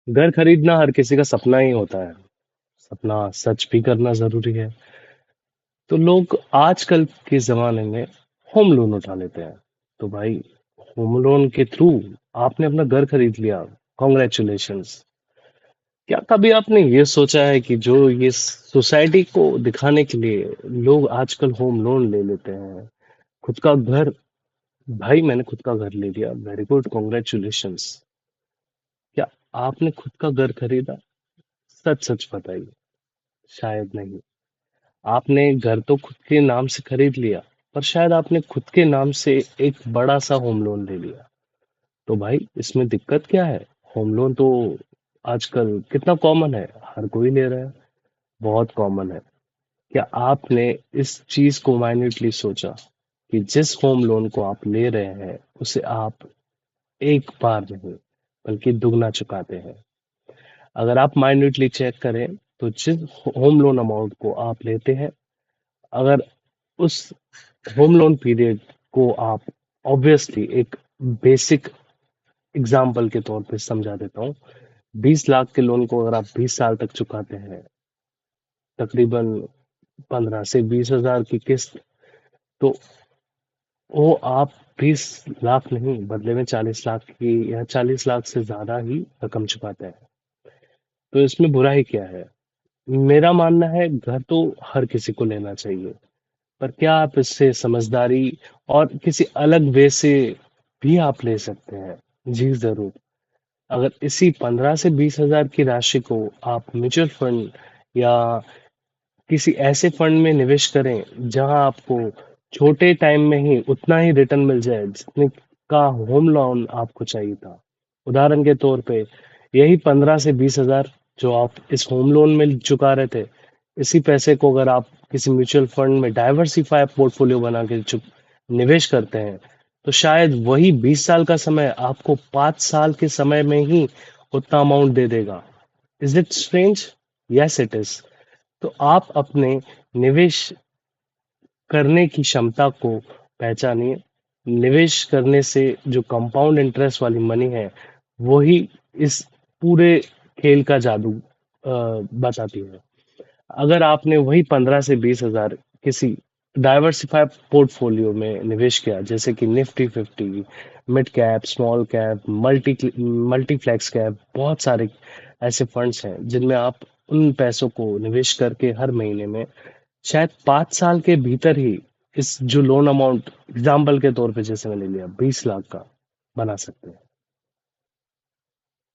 घर खरीदना हर किसी का सपना ही होता है। सपना सच भी करना जरूरी है। तो लोग आजकल के जमाने में होम लोन उठा लेते हैं। तो भाई, होम लोन के थ्रू आपने अपना घर खरीद लिया। कॉन्ग्रेचुलेशंस। क्या कभी आपने ये सोचा है कि जो ये सोसाइटी को दिखाने के लिए लोग आजकल होम लोन ले लेते हैं, खुद का घर। भाई, मैंने खुद का घर ले लिया, वेरी गुड, कॉन्ग्रेचुलेशंस। क्या आपने खुद का घर खरीदा? सच सच बताइए। शायद नहीं। आपने घर तो खुद के नाम से खरीद लिया, पर शायद आपने खुद के नाम से एक बड़ा सा होम लोन ले लिया। तो भाई, इसमें दिक्कत क्या है? होम लोन तो आजकल कितना कॉमन है, हर कोई ले रहा है, बहुत कॉमन है। क्या आपने इस चीज को माइन्यूटली सोचा कि जिस होम लोन को आप ले रहे हैं उसे आप एक बार नहीं बल्कि दुगना चुकाते हैं? अगर आप माइन्यूटली चेक करें तो जिस होम लोन अमाउंट को आप लेते हैं, अगर उस होम लोन पीरियड को आप, ऑब्वियसली एक बेसिक एग्जांपल के तौर पे समझा देता हूँ। 20 लाख के लोन को अगर आप 20 साल तक चुकाते हैं, तकरीबन 15 से 20 हजार की किस्त, तो वो आप 20 लाख नहीं, बदले में 40 लाख की या 40 लाख से ज्यादा ही रकम चुकाते हैं। तो इसमें बुरा ही क्या है? मेरा मानना है घर तो हर किसी को लेना चाहिए, पर क्या आप इससे समझदारी और किसी अलग वे से भी आप ले सकते हैं? जी जरूर। अगर इसी 15 से 20 हजार की राशि को आप म्यूचुअल फंड या किसी ऐसे फंड में निवेश करें जहां आपको छोटे टाइम में ही उतना ही रिटर्न मिल जाए जितने का होम लोन आपको चाहिए था। उदाहरण के तौर पे, यही 15 से 20 हजार जो आप इस होम लोन में चुका रहे थे, इसी पैसे को अगर आप किसी म्यूचुअल फंड में डाइवर्सिफाई पोर्टफोलियो बना के निवेश करते हैं, तो शायद वही 20 साल का समय आपको 5 साल के समय में ही उतना अमाउंट दे देगा। Is it strange? Yes it is. तो आप अपने निवेश करने की क्षमता को पहचानिए। निवेश करने से जो कंपाउंड इंटरेस्ट वाली मनी है, वही इस पूरे खेल का जादू बताती है। अगर आपने वही 15 से 20 हजार किसी डाइवर्सिफाइड पोर्टफोलियो में निवेश किया, जैसे कि Nifty 50, mid cap, small cap, multiflex cap, बहुत सारे ऐसे फंड्स हैं जिनमें आप उन पैसों को निवेश करके हर महीने में शायद 5 साल के भीतर ही इस जो लोन अमाउंट, एग्जाम्पल के तौर पे जैसे मैंने लिया 20 लाख का, बना सकते हैं।